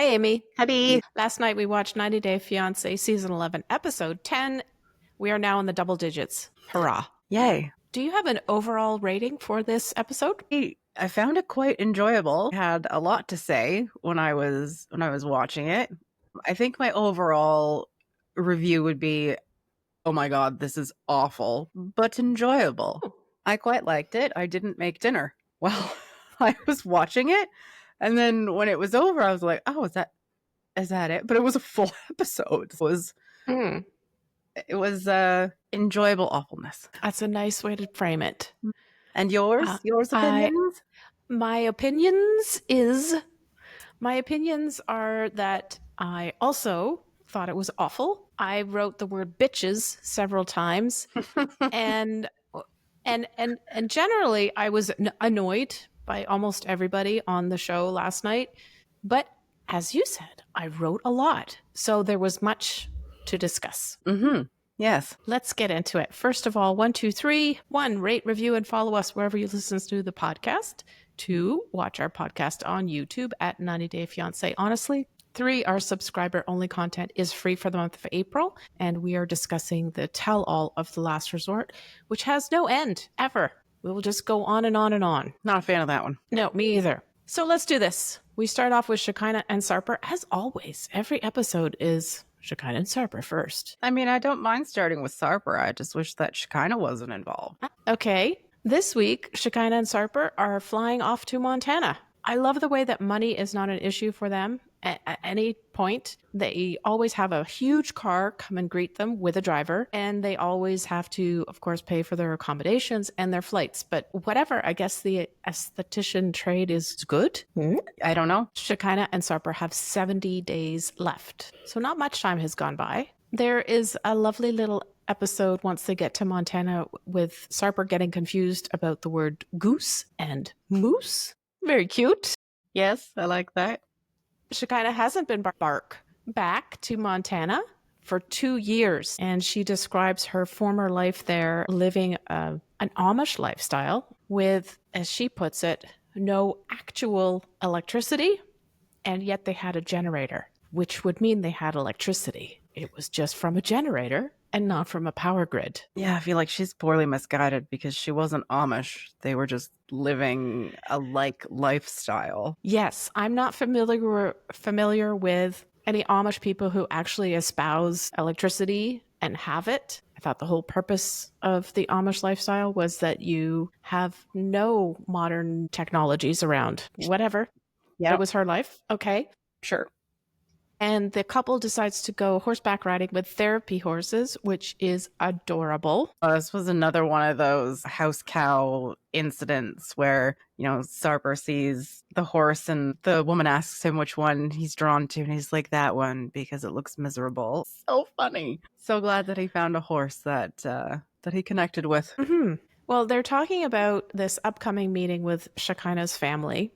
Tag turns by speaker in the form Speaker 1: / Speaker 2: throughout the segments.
Speaker 1: Hi, Amy.
Speaker 2: Hi.
Speaker 1: Last night we watched 90 Day Fiancé Season 11, Episode 10. We are now in the double digits. Hurrah.
Speaker 2: Yay.
Speaker 1: Do you have an overall rating for this episode?
Speaker 2: I found it quite enjoyable. I had a lot to say when I was watching it. I think my overall review would be, oh my God, this is awful, but enjoyable. I quite liked it. I didn't make dinner while I was watching it. And then when it was over, I was like, oh, is that it? But it was a full episode. It was enjoyable awfulness.
Speaker 1: That's a nice way to frame it.
Speaker 2: And yours? Yours opinions?
Speaker 1: My opinions are that I also thought it was awful. I wrote the word bitches several times. and generally I was annoyed by almost everybody on the show last night. But as you said, I wrote a lot. So there was much to discuss.
Speaker 2: Mm-hmm. Yes.
Speaker 1: Let's get into it. First of all, 1, 2, 3. 1, rate, review, and follow us wherever you listen to the podcast. 2, watch our podcast on YouTube at 90 Day Fiancé Honestly. 3, our subscriber-only content is free for the month of April, and we are discussing the tell-all of The Last Resort, which has no end, ever. We will just go on and on and on.
Speaker 2: Not a fan of that one.
Speaker 1: No, me either. So let's do this. We start off with Shekinah and Sarper. As always, every episode is Shekinah and Sarper first.
Speaker 2: I mean, I don't mind starting with Sarper. I just wish that Shekinah wasn't involved.
Speaker 1: Okay. This week, Shekinah and Sarper are flying off to Montana. I love the way that money is not an issue for them at any point. They always have a huge car come and greet them with a driver, and they always have to, of course, pay for their accommodations and their flights. But whatever, I guess the esthetician trade is good.
Speaker 2: I don't know.
Speaker 1: Shekinah and Sarper have 70 days left, so not much time has gone by. There is a lovely little episode once they get to Montana with Sarper getting confused about the word goose and moose. Very cute.
Speaker 2: Yes, I like that.
Speaker 1: Shekinah hasn't been back to Montana for 2 years, and she describes her former life there living an Amish lifestyle with, as she puts it, no actual electricity, and yet they had a generator, which would mean they had electricity. It was just from a generator and not from a power grid.
Speaker 2: Yeah, I feel like she's poorly misguided because she wasn't Amish. They were just living a lifestyle.
Speaker 1: Yes, I'm not familiar with any Amish people who actually espouse electricity and have it. I thought the whole purpose of the Amish lifestyle was that you have no modern technologies around. Whatever. Yeah, it was her life. Okay.
Speaker 2: Sure.
Speaker 1: And the couple decides to go horseback riding with therapy horses, which is adorable.
Speaker 2: This was another one of those house cow incidents where, Sarper sees the horse and the woman asks him which one he's drawn to. And he's like, that one, because it looks miserable. So funny. So glad that he found a horse that he connected with.
Speaker 1: Mm-hmm. Well, they're talking about this upcoming meeting with Shekinah's family.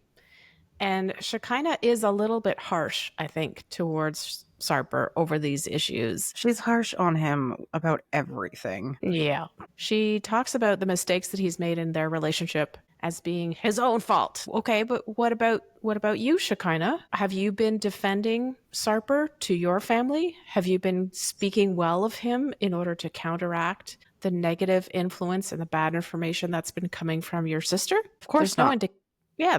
Speaker 1: And Shekinah is a little bit harsh, I think, towards Sarper over these issues.
Speaker 2: She's harsh on him about everything.
Speaker 1: Yeah. She talks about the mistakes that he's made in their relationship as being his own fault. Okay, but what about you, Shekinah? Have you been defending Sarper to your family? Have you been speaking well of him in order to counteract the negative influence and the bad information that's been coming from your sister?
Speaker 2: Of course not.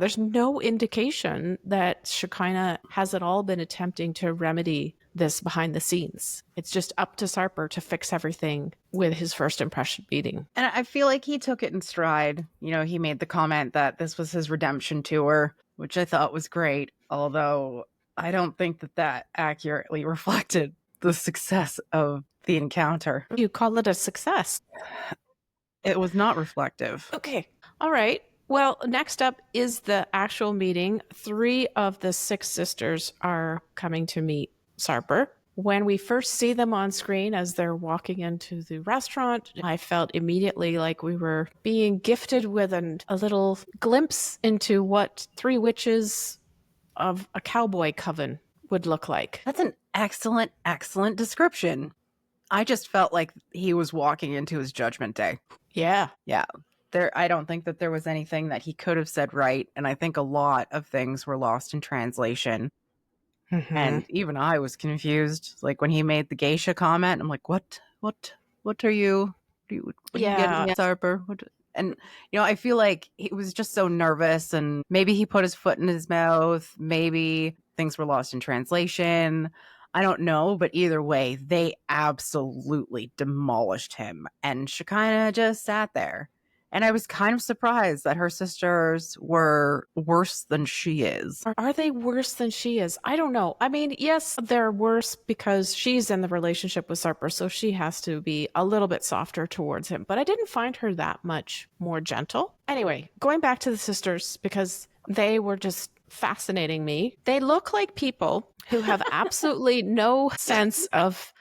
Speaker 1: There's no indication that Shekinah has at all been attempting to remedy this behind the scenes. It's just up to Sarper to fix everything with his first impression meeting.
Speaker 2: And I feel like he took it in stride. He made the comment that this was his redemption tour, which I thought was great. Although I don't think that accurately reflected the success of the encounter.
Speaker 1: You call it a success?
Speaker 2: It was not reflective.
Speaker 1: Okay. All right. Well, next up is the actual meeting. 3 of the 6 sisters are coming to meet Sarper. When we first see them on screen as they're walking into the restaurant, I felt immediately like we were being gifted with a little glimpse into what 3 witches of a cowboy coven would look like.
Speaker 2: That's an excellent, excellent description. I just felt like he was walking into his judgment day.
Speaker 1: Yeah.
Speaker 2: Yeah. I don't think that there was anything that he could have said right. And I think a lot of things were lost in translation. And even I was confused. Like when he made the geisha comment, I'm like, what are you, what are you getting at, Sarper? And, I feel like he was just so nervous, and maybe he put his foot in his mouth. Maybe things were lost in translation. I don't know. But either way, they absolutely demolished him. And Shekinah just sat there. And I was kind of surprised that her sisters were worse than she is.
Speaker 1: Are they worse than she is? I don't know. I mean, yes, they're worse because she's in the relationship with Sarper, so she has to be a little bit softer towards him. But I didn't find her that much more gentle. Anyway, going back to the sisters, because they were just fascinating me. They look like people who have absolutely no sense of...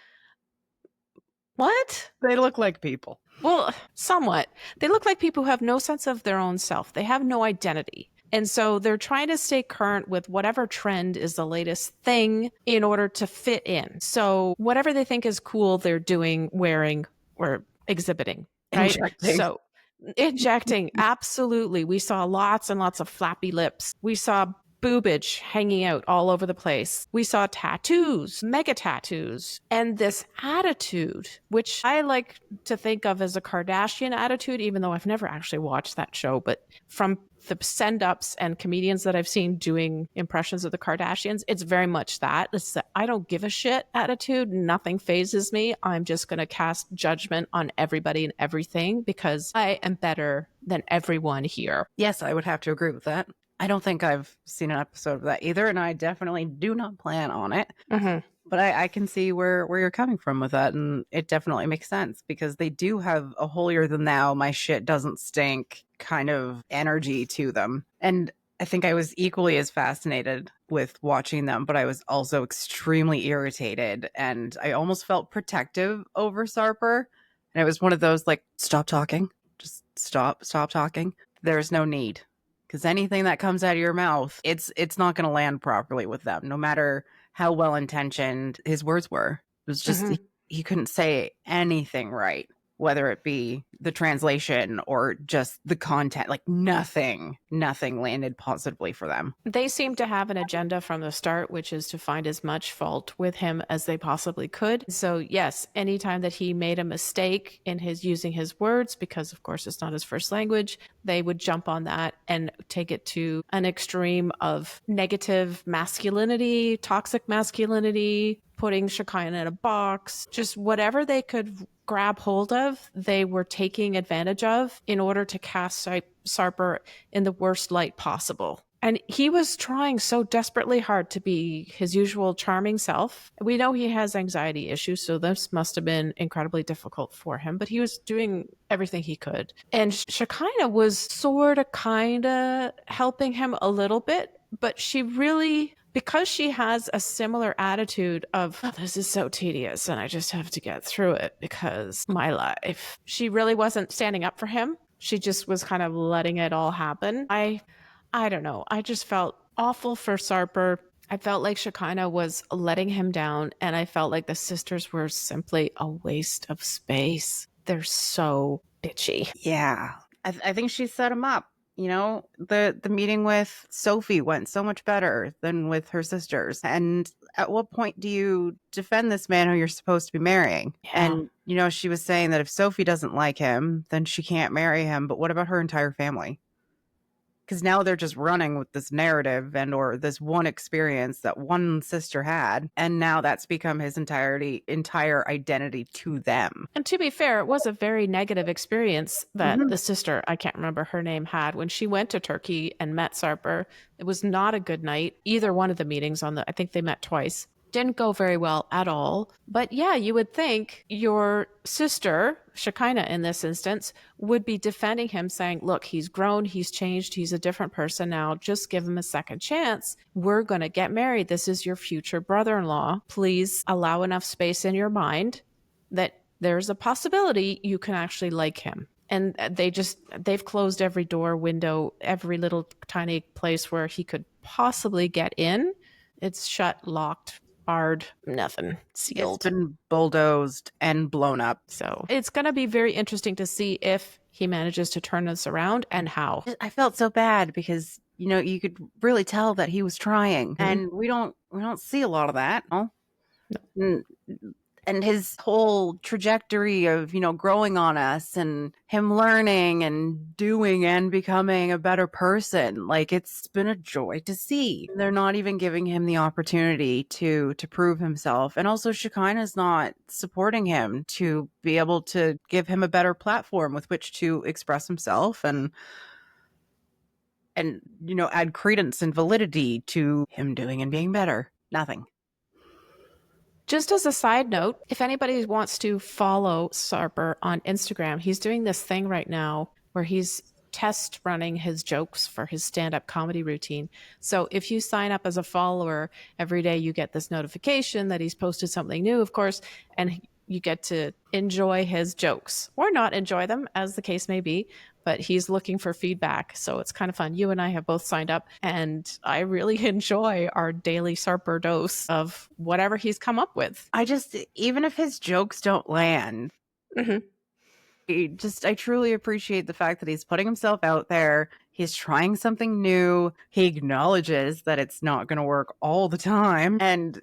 Speaker 1: What?
Speaker 2: They look like people.
Speaker 1: Well, somewhat. They look like people who have no sense of their own self. They have no identity. And so they're trying to stay current with whatever trend is the latest thing in order to fit in. So whatever they think is cool, they're doing, wearing, or exhibiting. Right? So injecting, absolutely. We saw lots and lots of flappy lips. We saw boobage hanging out all over the place. We saw tattoos, mega tattoos, and this attitude, which I like to think of as a Kardashian attitude, even though I've never actually watched that show, but from the send-ups and comedians that I've seen doing impressions of the Kardashians, it's very much that. It's the I don't give a shit attitude. Nothing phases me. I'm just going to cast judgment on everybody and everything because I am better than everyone here.
Speaker 2: Yes, I would have to agree with that. I don't think I've seen an episode of that either, and I definitely do not plan on it. But I can see where you're coming from with that, and it definitely makes sense because they do have a holier than thou, my shit doesn't stink kind of energy to them. And I think I was equally as fascinated with watching them, but I was also extremely irritated, and I almost felt protective over Sarper. And it was one of those like, stop talking, just stop talking. There's no need. Because anything that comes out of your mouth, it's not going to land properly with them, no matter how well-intentioned his words were. It was just, he couldn't say anything right, whether it be the translation or just the content. Like nothing landed positively for them.
Speaker 1: They seem to have an agenda from the start, which is to find as much fault with him as they possibly could. So yes, anytime that he made a mistake in his using his words, because of course it's not his first language, they would jump on that and take it to an extreme of negative masculinity, toxic masculinity, putting Shekinah in a box, just whatever they could grab hold of, they were taking advantage of in order to cast Sarper in the worst light possible. And he was trying so desperately hard to be his usual charming self. We know he has anxiety issues, so this must have been incredibly difficult for him, but he was doing everything he could. And Shekinah was sort of kind of helping him a little bit, but she really... because she has a similar attitude of, oh, this is so tedious and I just have to get through it because my life. She really wasn't standing up for him. She just was kind of letting it all happen. I don't know. I just felt awful for Sarper. I felt like Shekinah was letting him down, and I felt like the sisters were simply a waste of space. They're so bitchy.
Speaker 2: Yeah. I think she set him up. You know, the meeting with Sophie went so much better than with her sisters. And at what point do you defend this man who you're supposed to be marrying? Yeah. And, you know, she was saying that if Sophie doesn't like him, then she can't marry him. But what about her entire family? Because now they're just running with this narrative and or this one experience that one sister had. And now that's become his entire identity to them.
Speaker 1: And to be fair, it was a very negative experience that the sister, I can't remember her name, had when she went to Turkey and met Sarper. It was not a good night. Either one of the meetings I think they met twice. Didn't go very well at all. But yeah, you would think your sister, Shekinah in this instance, would be defending him, saying, look, he's grown, he's changed, he's a different person now. Just give him a second chance. We're going to get married. This is your future brother-in-law. Please allow enough space in your mind that there's a possibility you can actually like him. And they've closed every door, window, every little tiny place where he could possibly get in. It's shut, locked, barred, nothing, sealed.
Speaker 2: It's been bulldozed and blown up.
Speaker 1: So it's going to be very interesting to see if he manages to turn this around and how.
Speaker 2: I felt so bad because you could really tell that he was trying. And we don't see a lot of that. No. And his whole trajectory of, growing on us and him learning and doing and becoming a better person. Like, it's been a joy to see. They're not even giving him the opportunity to prove himself. And also Shekinah's not supporting him to be able to give him a better platform with which to express himself and add credence and validity to him doing and being better. Nothing.
Speaker 1: Just as a side note, if anybody wants to follow Sarper on Instagram, he's doing this thing right now where he's test running his jokes for his stand-up comedy routine. So if you sign up as a follower, every day you get this notification that he's posted something new, of course, and you get to enjoy his jokes or not enjoy them, as the case may be, but he's looking for feedback. So it's kind of fun. You and I have both signed up, and I really enjoy our daily Sarper dose of whatever he's come up with.
Speaker 2: Even if his jokes don't land, I truly appreciate the fact that he's putting himself out there. He's trying something new. He acknowledges that it's not going to work all the time. And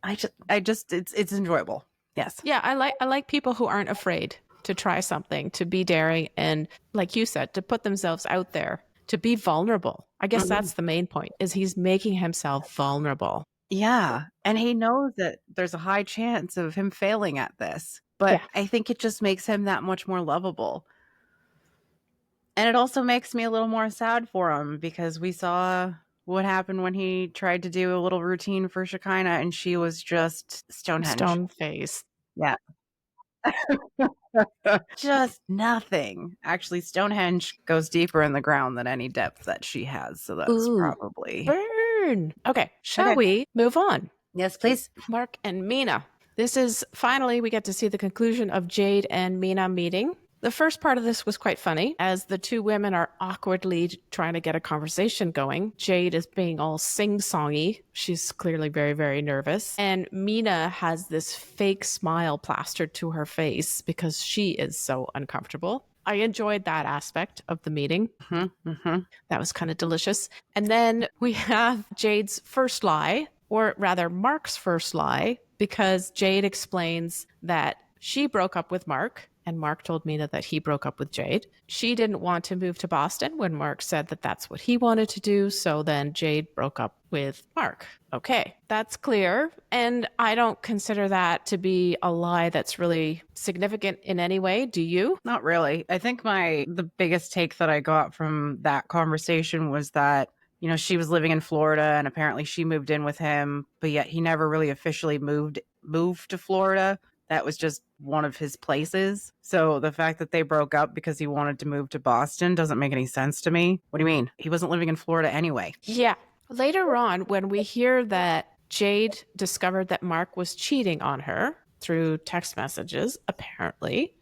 Speaker 2: it's enjoyable. Yes.
Speaker 1: Yeah, I like people who aren't afraid to try something, to be daring, and like you said, to put themselves out there, to be vulnerable. I guess that's the main point, is he's making himself vulnerable.
Speaker 2: Yeah. And he knows that there's a high chance of him failing at this. But I think it just makes him that much more lovable. And it also makes me a little more sad for him, because we saw what happened when he tried to do a little routine for Shekinah and she was just Stonehenge.
Speaker 1: Stone-faced.
Speaker 2: Yeah. Just nothing. Actually, Stonehenge goes deeper in the ground than any depth that she has. So that's probably...
Speaker 1: Burn! Okay, shall we move on?
Speaker 2: Yes, please.
Speaker 1: Mark and Mina. This is finally, we get to see the conclusion of Jade and Mina meeting. The first part of this was quite funny, as the two women are awkwardly trying to get a conversation going. Jade is being all sing-songy. She's clearly very, very nervous. And Mina has this fake smile plastered to her face because she is so uncomfortable. I enjoyed that aspect of the meeting. That was kind of delicious. And then we have Jade's first lie, or rather Mark's first lie, because Jade explains that she broke up with Mark, and Mark told Mina that he broke up with Jade. She didn't want to move to Boston when Mark said that that's what he wanted to do, so then Jade broke up with Mark. Okay, that's clear, and I don't consider that to be a lie that's really significant in any way. Do you?
Speaker 2: Not really. I think the biggest take that I got from that conversation was that, she was living in Florida and apparently she moved in with him, but yet he never really officially moved to Florida. That was just one of his places. So the fact that they broke up because he wanted to move to Boston doesn't make any sense to me. What do you mean? He wasn't living in Florida anyway.
Speaker 1: Yeah. Later on, when we hear that Jade discovered that Mark was cheating on her through text messages, apparently,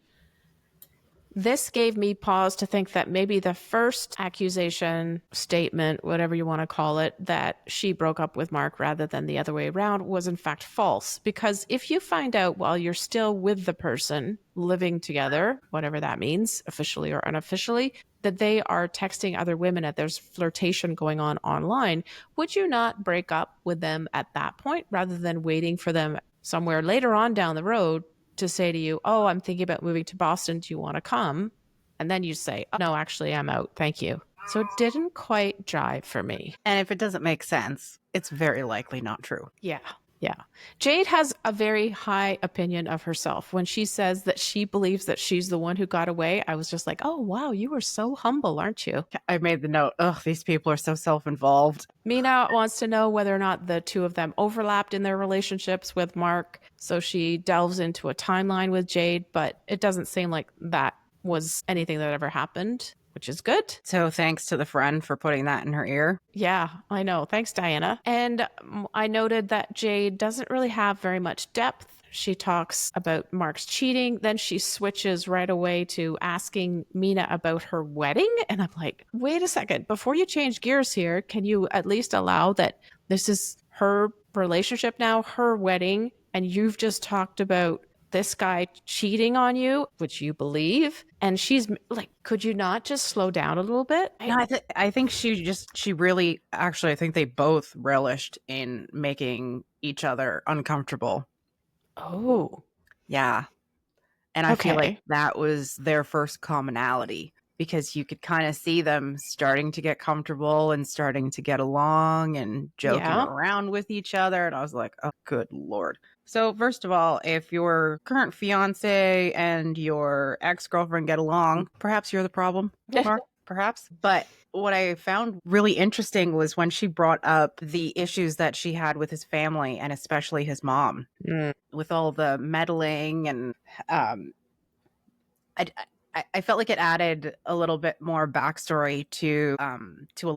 Speaker 1: this gave me pause to think that maybe the first accusation, statement, whatever you want to call it, that she broke up with Mark rather than the other way around was in fact false. Because if you find out while you're still with the person, living together, whatever that means, officially or unofficially, that they are texting other women, that there's flirtation going on online, would you not break up with them at that point rather than waiting for them somewhere later on down the road to say to you, oh, I'm thinking about moving to Boston. Do you want to come? And then you say, oh, no, actually, I'm out. Thank you. So it didn't quite jive for me.
Speaker 2: And if it doesn't make sense, it's very likely not true.
Speaker 1: Yeah. Jade has a very high opinion of herself. When she says that she believes that she's the one who got away, I was just like, oh, wow, you are so humble, aren't you?
Speaker 2: I made the note, these people are so self-involved.
Speaker 1: Mina wants to know whether or not the two of them overlapped in their relationships with Mark. So she delves into a timeline with Jade, but it doesn't seem like that was anything that ever happened, which is good.
Speaker 2: So thanks to the friend for putting that in her ear.
Speaker 1: Yeah, I know. Thanks, Diana. And I noted that Jade doesn't really have very much depth. She talks about Mark's cheating. Then she switches right away to asking Mina about her wedding. And I'm like, wait a second. Before you change gears here, can you at least allow that this is her relationship now, her wedding, and you've just talked about this guy cheating on you, which you believe. And she's like, could you not just slow down a little bit?
Speaker 2: No, I think she really, actually, I think they both relished in making each other uncomfortable.
Speaker 1: Oh,
Speaker 2: Yeah. And I feel like
Speaker 1: okay.
Speaker 2: that was their first commonality, because you could kind of see them starting to get comfortable and starting to get along and joking
Speaker 1: Yeah.
Speaker 2: around with each other. And I was like, oh, good Lord. So, first of all, if your current fiance and your ex-girlfriend get along, perhaps you're the problem, Mark, perhaps. But what I found really interesting was when she brought up the issues that she had with his family, and especially his mom, with all the meddling. And um, I felt like it added a little bit more backstory to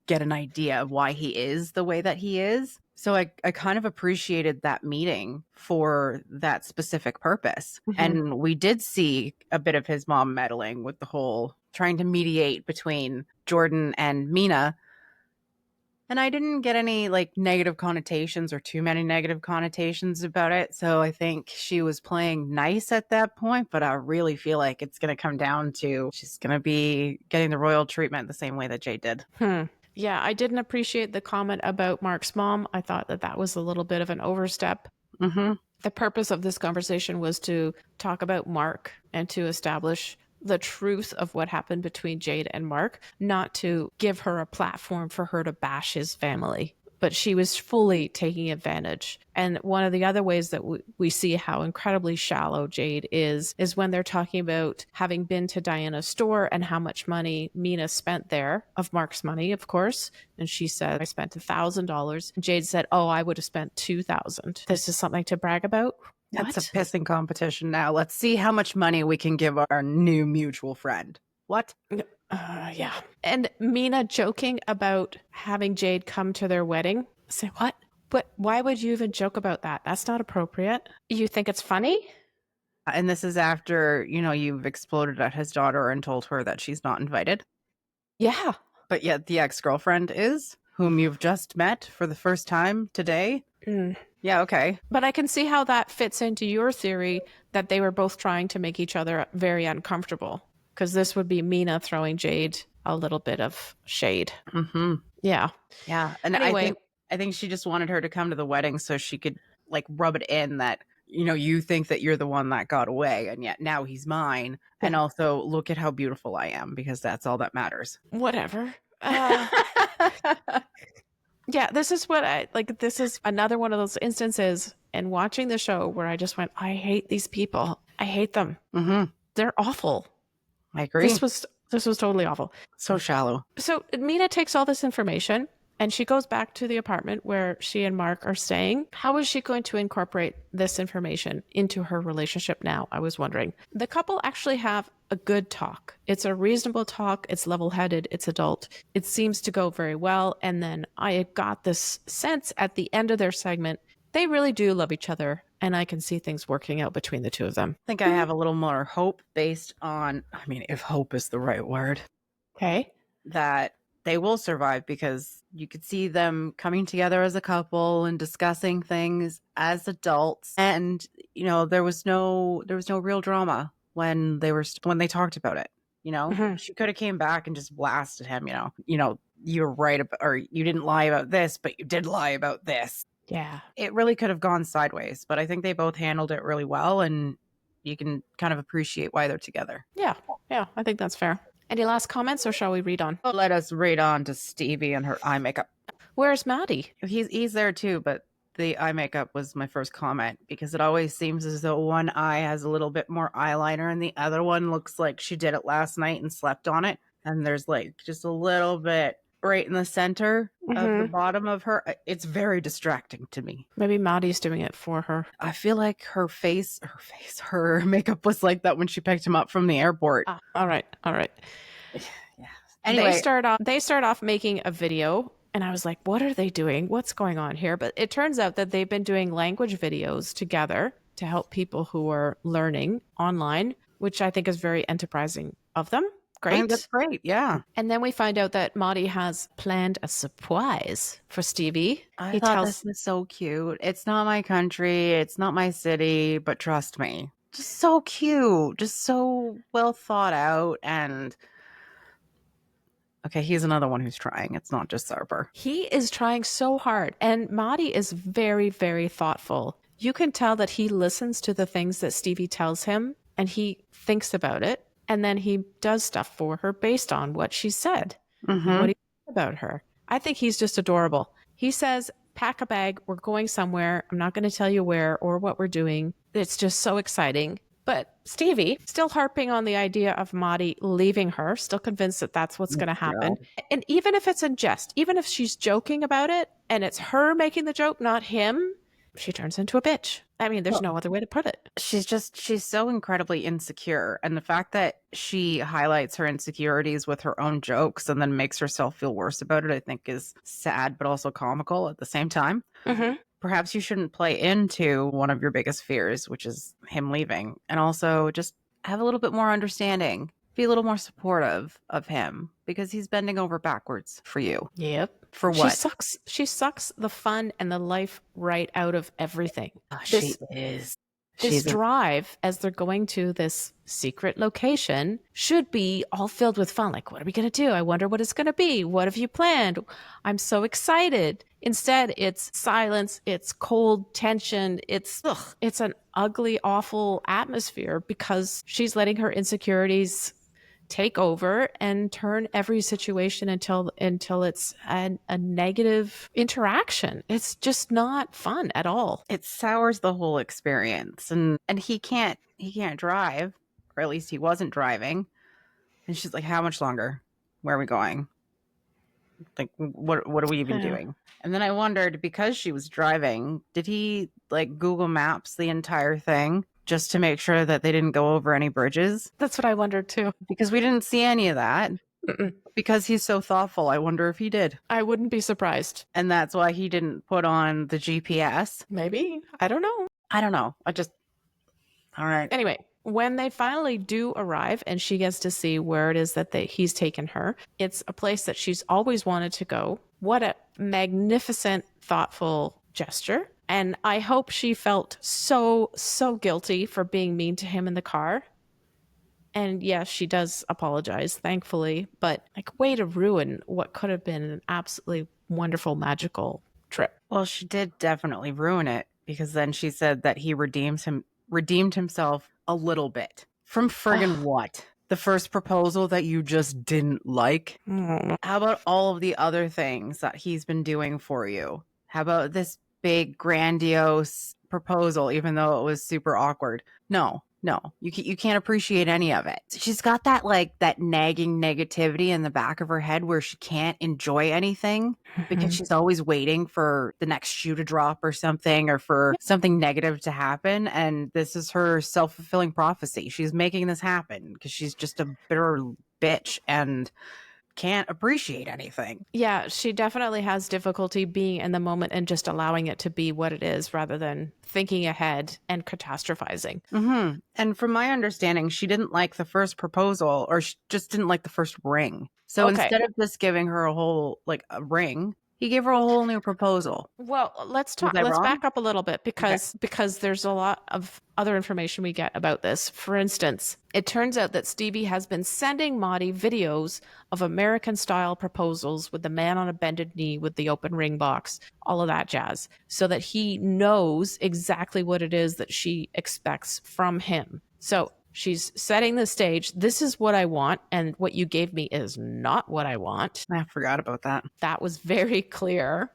Speaker 2: get an idea of why he is the way that he is. So I kind of appreciated that meeting for that specific purpose.
Speaker 1: Mhm.
Speaker 2: And we did see a bit of his mom meddling with the whole trying to mediate between Jordan and Mina. And I didn't get any like negative connotations or too many negative connotations about it. So I think she was playing nice at that point, but I really feel like it's going to come down to she's going to be getting the royal treatment the same way that Jade did.
Speaker 1: Yeah, I didn't appreciate the comment about Mark's mom. I thought that that was a little bit of an overstep.
Speaker 2: Mm-hmm.
Speaker 1: The purpose of this conversation was to talk about Mark and to establish the truth of what happened between Jade and Mark, not to give her a platform for her to bash his family. But she was fully taking advantage. And one of the other ways that we see how incredibly shallow Jade is when they're talking about having been to Diana's store and how much money Mina spent there, of Mark's money, of course. And she said, I spent $1,000. Jade said, oh, I would have spent $2,000. This is something to brag about?
Speaker 2: That's a
Speaker 1: What?
Speaker 2: pissing competition now. Let's see how much money we can give our new mutual friend. What?
Speaker 1: Yeah. And Mina joking about having Jade come to their wedding. Say, what? But why would you even joke about that? That's not appropriate. You think it's funny?
Speaker 2: And this is after, you've exploded at his daughter and told her that she's not invited.
Speaker 1: Yeah.
Speaker 2: But yet the ex-girlfriend is, whom you've just met for the first time today. Yeah, okay.
Speaker 1: But I can see how that fits into your theory that they were both trying to make each other very uncomfortable. Because this would be Mina throwing Jade a little bit of shade.
Speaker 2: Mm-hmm.
Speaker 1: Yeah.
Speaker 2: Yeah. And
Speaker 1: Anyway,
Speaker 2: I think she just wanted her to come to the wedding so she could like rub it in that, you think that you're the one that got away and yet now he's mine. And also look at how beautiful I am, because that's all that matters.
Speaker 1: Whatever. Yeah, this is what I like. This is another one of those instances in watching the show where I just went, I hate these people. I hate them.
Speaker 2: Mm-hmm.
Speaker 1: They're awful.
Speaker 2: I agree.
Speaker 1: This was totally awful.
Speaker 2: So shallow.
Speaker 1: So Mina takes all this information and she goes back to the apartment where she and Mark are staying. How is she going to incorporate this information into her relationship now? I was wondering. The couple actually have a good talk. It's a reasonable talk. It's level-headed. It's adult. It seems to go very well. And then I got this sense at the end of their segment, they really do love each other. And I can see things working out between the two of them.
Speaker 2: I think I have a little more hope based on, if hope is the right word.
Speaker 1: Okay.
Speaker 2: That they will survive, because you could see them coming together as a couple and discussing things as adults. And, there was no real drama when they talked about it.
Speaker 1: Mm-hmm.
Speaker 2: She could have came back and just blasted him, you're right about, or you didn't lie about this, but you did lie about this.
Speaker 1: Yeah.
Speaker 2: It really could have gone sideways, but I think they both handled it really well, and you can kind of appreciate why they're together.
Speaker 1: Yeah. Yeah. I think that's fair. Any last comments, or shall we read on?
Speaker 2: Well, let us read on to Stevi and her eye makeup.
Speaker 1: Where's Mahdi?
Speaker 2: He's there too, but the eye makeup was my first comment, because it always seems as though one eye has a little bit more eyeliner and the other one looks like she did it last night and slept on it. And there's like just a little bit right in the center of the bottom of her. It's very distracting to me.
Speaker 1: Maybe Mahdi's doing it for her.
Speaker 2: I feel like her makeup was like that when she picked him up from the airport.
Speaker 1: All right.
Speaker 2: Yeah. Anyway,
Speaker 1: they start off making a video, and I was like, what are they doing? What's going on here? But it turns out that they've been doing language videos together to help people who are learning online, which I think is very enterprising of them. Great.
Speaker 2: I think that's great. Yeah.
Speaker 1: And then we find out that Mahdi has planned a surprise for Stevi.
Speaker 2: I thought this was so cute. It's not my country. It's not my city, but trust me, just so cute, just so well thought out. And okay, he's another one who's trying. It's not just Sarper.
Speaker 1: He is trying so hard, and Mahdi is very, very thoughtful. You can tell that he listens to the things that Stevi tells him, and he thinks about it, and then he does stuff for her based on what she said and what he thinks about her. I think he's just adorable. He says, pack a bag, we're going somewhere. I'm not going to tell you where or what we're doing. It's just so exciting. But Stevi, still harping on the idea of Mahdi leaving her, still convinced that that's what's going to happen.
Speaker 2: Yeah.
Speaker 1: And even if it's in jest, even if she's joking about it and it's her making the joke, not him, she turns into a bitch. I mean, there's no other way to put it.
Speaker 2: She's so incredibly insecure. And the fact that she highlights her insecurities with her own jokes and then makes herself feel worse about it, I think is sad, but also comical at the same time.
Speaker 1: Mm-hmm.
Speaker 2: Perhaps you shouldn't play into one of your biggest fears, which is him leaving, and also just have a little bit more understanding, be a little more supportive of him because he's bending over backwards for you.
Speaker 1: Yep.
Speaker 2: For what?
Speaker 1: She sucks the fun and the life right out of everything.
Speaker 2: She is.
Speaker 1: This drive, as they're going to this secret location, should be all filled with fun. Like, what are we going to do? I wonder what it's going to be. What have you planned? I'm so excited. Instead, it's silence. It's cold tension. It's an ugly, awful atmosphere because she's letting her insecurities take over and turn every situation until it's a negative interaction. It's just not fun at all.
Speaker 2: It sours the whole experience, and he can't drive, or at least he wasn't driving. And she's like, how much longer? Where are we going? Like, what are we even doing? And then I wondered, because she was driving, did he like Google Maps the entire thing just to make sure that they didn't go over any bridges?
Speaker 1: That's what I wondered too.
Speaker 2: Because we didn't see any of that.
Speaker 1: Mm-mm.
Speaker 2: Because he's so thoughtful, I wonder if he did.
Speaker 1: I wouldn't be surprised.
Speaker 2: And that's why he didn't put on the GPS.
Speaker 1: Maybe. I don't know.
Speaker 2: All right.
Speaker 1: Anyway, when they finally do arrive and she gets to see where it is that he's taken her, it's a place that she's always wanted to go. What a magnificent, thoughtful gesture. And I hope she felt so, so guilty for being mean to him in the car. And yes, she does apologize, thankfully, but like, way to ruin what could have been an absolutely wonderful, magical trip.
Speaker 2: Well, she did definitely ruin it, because then she said that he redeemed himself a little bit. From friggin' what? The first proposal that you just didn't like? How about all of the other things that he's been doing for you? How about this big, grandiose proposal, even though it was super awkward? No, you can't appreciate any of it. She's got that nagging negativity in the back of her head where she can't enjoy anything because she's always waiting for the next shoe to drop or something, or for something negative to happen. And this is her self-fulfilling prophecy. She's making this happen because she's just a bitter bitch and can't appreciate anything.
Speaker 1: Yeah, she definitely has difficulty being in the moment and just allowing it to be what it is rather than thinking ahead and catastrophizing.
Speaker 2: Mm-hmm. And from my understanding, she didn't like the first proposal, or she just didn't like the first ring. So instead of just giving her a ring, he gave her a whole new proposal.
Speaker 1: Well, let's back up a little bit because there's a lot of other information we get about this. For instance, it turns out that Stevi has been sending Mahdi videos of American-style proposals with the man on a bended knee with the open ring box, all of that jazz, so that he knows exactly what it is that she expects from him. So she's setting the stage. This is what I want, and what you gave me is not what I want.
Speaker 2: I forgot about that.
Speaker 1: That was very clear.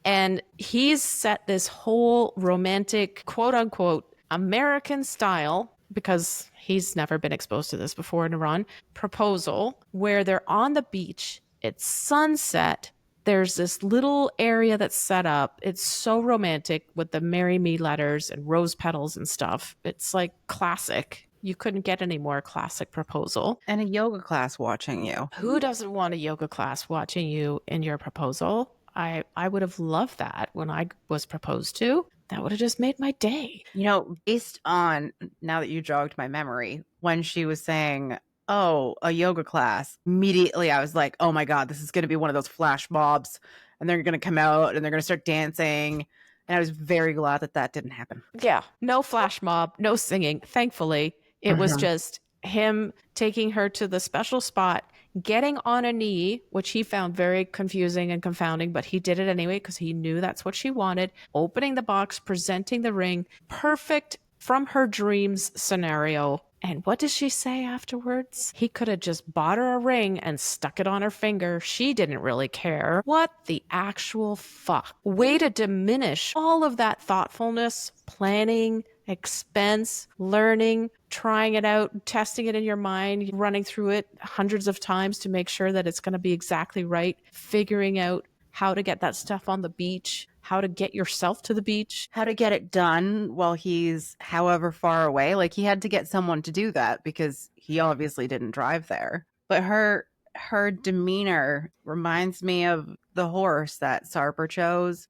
Speaker 1: And he's set this whole romantic, quote unquote, American style, because he's never been exposed to this before in Iran, proposal where they're on the beach. It's sunset. There's this little area that's set up. It's so romantic with the marry me letters and rose petals and stuff. It's like classic. You couldn't get any more classic proposal.
Speaker 2: And a yoga class watching you.
Speaker 1: Who doesn't want a yoga class watching you in your proposal? I would have loved that when I was proposed to. That would have just made my day.
Speaker 2: You know, based on, now that you jogged my memory, when she was saying, oh, a yoga class, immediately I was like, oh my God, this is going to be one of those flash mobs, and they're going to come out and they're going to start dancing And I was very glad that that didn't happen.
Speaker 1: Yeah. No flash mob, no singing. Thankfully, it was just him taking her to the special spot, getting on a knee, which he found very confusing and confounding, but he did it anyway because he knew that's what she wanted, opening the box, presenting the ring, perfect from her dreams scenario. And what does she say afterwards? He could have just bought her a ring and stuck it on her finger. She didn't really care. What the actual fuck? Way to diminish all of that thoughtfulness, planning, expense, learning, trying it out, testing it in your mind, running through it hundreds of times to make sure that it's going to be exactly right, figuring out how to get that stuff on the beach, how to get yourself to the beach.
Speaker 2: How to get it done while he's however far away. Like, he had to get someone to do that because he obviously didn't drive there. But her demeanor reminds me of the horse that Sarper chose.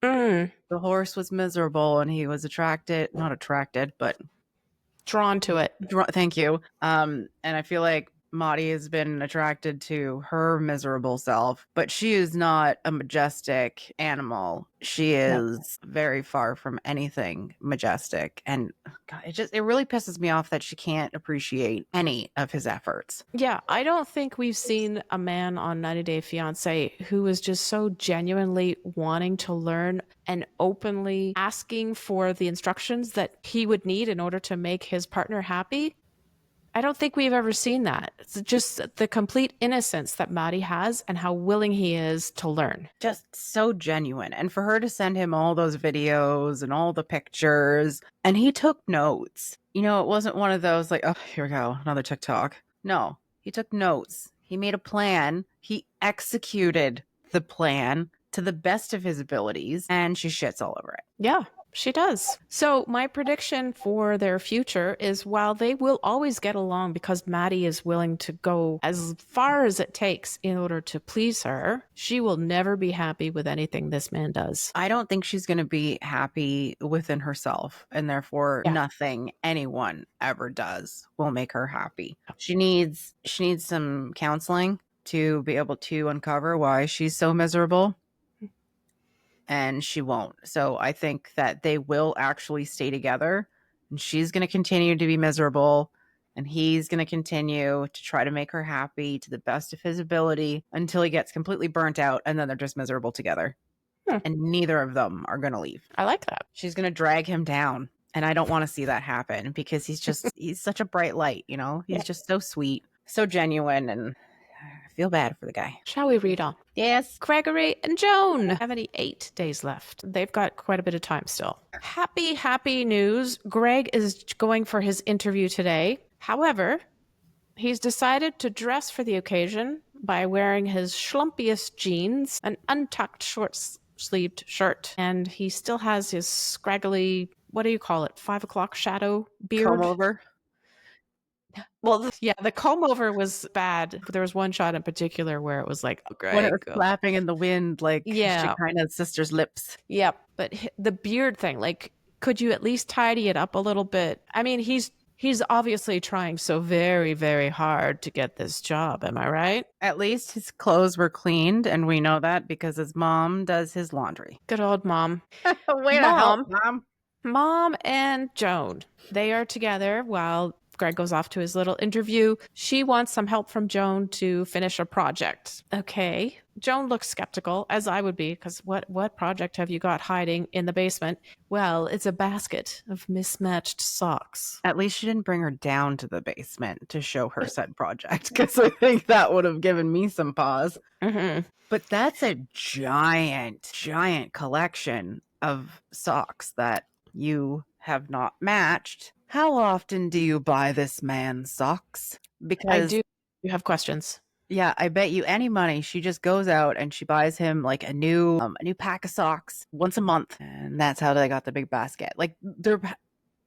Speaker 2: The horse was miserable and he was not attracted, but
Speaker 1: drawn to it.
Speaker 2: Thank you. And I feel like Mahdi has been attracted to her miserable self, but she is not a majestic animal. She is very far from anything majestic. And God, it really pisses me off that she can't appreciate any of his efforts.
Speaker 1: Yeah, I don't think we've seen a man on 90 Day Fiancé who is just so genuinely wanting to learn and openly asking for the instructions that he would need in order to make his partner happy. I don't think we've ever seen that. It's just the complete innocence that Mahdi has and how willing he is to learn.
Speaker 2: Just so genuine. And for her to send him all those videos and all the pictures, and he took notes. You know, it wasn't one of those like, oh, here we go, another TikTok. No, he took notes. He made a plan. He executed the plan to the best of his abilities, and she shits all over it.
Speaker 1: Yeah. She does. So my prediction for their future is while they will always get along because Mahdi is willing to go as far as it takes in order to please her, she will never be happy with anything this man does.
Speaker 2: I don't think she's going to be happy within herself, and therefore nothing anyone ever does will make her happy. She needs some counseling to be able to uncover why she's so miserable. And she won't. So I think that they will actually stay together, and she's going to continue to be miserable, and he's going to continue to try to make her happy to the best of his ability until he gets completely burnt out, and then they're just miserable together. And neither of them are going to leave.
Speaker 1: I like that.
Speaker 2: She's going to drag him down, and I don't want to see that happen because he's such a bright light, you know? He's just so sweet, so genuine, and I feel bad for the guy.
Speaker 1: Shall we read on?
Speaker 2: Yes.
Speaker 1: Gregory and Joan. 78 days left. They've got quite a bit of time still. Happy news. Greg is going for his interview today. However, he's decided to dress for the occasion by wearing his schlumpiest jeans, an untucked short-sleeved shirt, and he still has his scraggly, what do you call it, 5 o'clock shadow beard?
Speaker 2: Comb over.
Speaker 1: Well, yeah, the comb over was bad. There was one shot in particular where it was like, oh, Greg.
Speaker 2: When it was flapping in the wind, like
Speaker 1: yeah.
Speaker 2: Shekinah's sister's lips.
Speaker 1: Yep. But the beard thing, like, could you at least tidy it up a little bit? I mean, he's obviously trying so very, very hard to get this job. Am I right?
Speaker 2: At least his clothes were cleaned, and we know that because his mom does his laundry.
Speaker 1: Good old mom.
Speaker 2: Way to help, Mom.
Speaker 1: Mom and Joan, they are together while Greg goes off to his little interview. She wants some help from Joan to finish a project. Okay. Joan looks skeptical, as I would be, because what project have you got hiding in the basement? Well, it's a basket of mismatched socks.
Speaker 2: At least she didn't bring her down to the basement to show her said project, because I think that would have given me some pause.
Speaker 1: Mm-hmm.
Speaker 2: But that's a giant collection of socks that you have not matched. How often do you buy this man socks? Because
Speaker 1: I do. You have questions.
Speaker 2: Yeah, I bet you any money she just goes out and she buys him like a new pack of socks once a month, and that's how they got the big basket. Like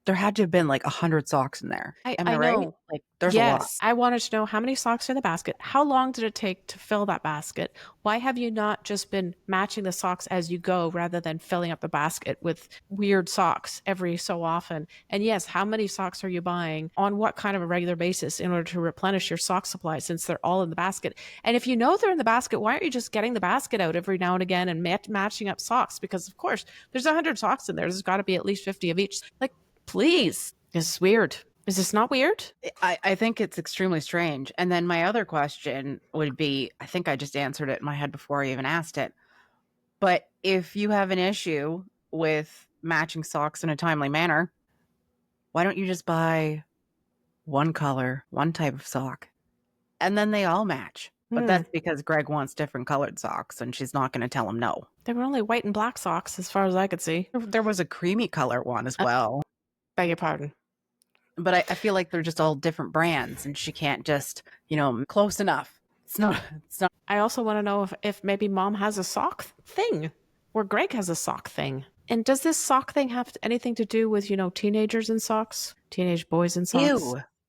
Speaker 2: there had to have been like 100 socks in there. Am I right?
Speaker 1: know.
Speaker 2: Like, there's a lot.
Speaker 1: Yes. I wanted to know how many socks are in the basket. How long did it take to fill that basket? Why have you not just been matching the socks as you go rather than filling up the basket with weird socks every so often? And yes, how many socks are you buying on what kind of a regular basis in order to replenish your sock supply since they're all in the basket? And if you know they're in the basket, why aren't you just getting the basket out every now and again and matching up socks? Because of course, there's 100 socks in there. There's got to be at least 50 of each. Like, please. This is weird. Is this not weird?
Speaker 2: I think it's extremely strange. And then my other question would be, I think I just answered it in my head before I even asked it. But if you have an issue with matching socks in a timely manner, why don't you just buy one color, one type of sock, and then they all match? But that's because Greg wants different colored socks, and she's not going to tell him no.
Speaker 1: They were only white and black socks as far as I could see.
Speaker 2: There was a creamy color one as well.
Speaker 1: Beg your pardon.
Speaker 2: But I feel like they're just all different brands, and she can't just, close enough. It's not.
Speaker 1: I also want to know if maybe mom has a sock thing or Greg has a sock thing. And does this sock thing have anything to do with, teenagers in socks? Teenage boys in socks?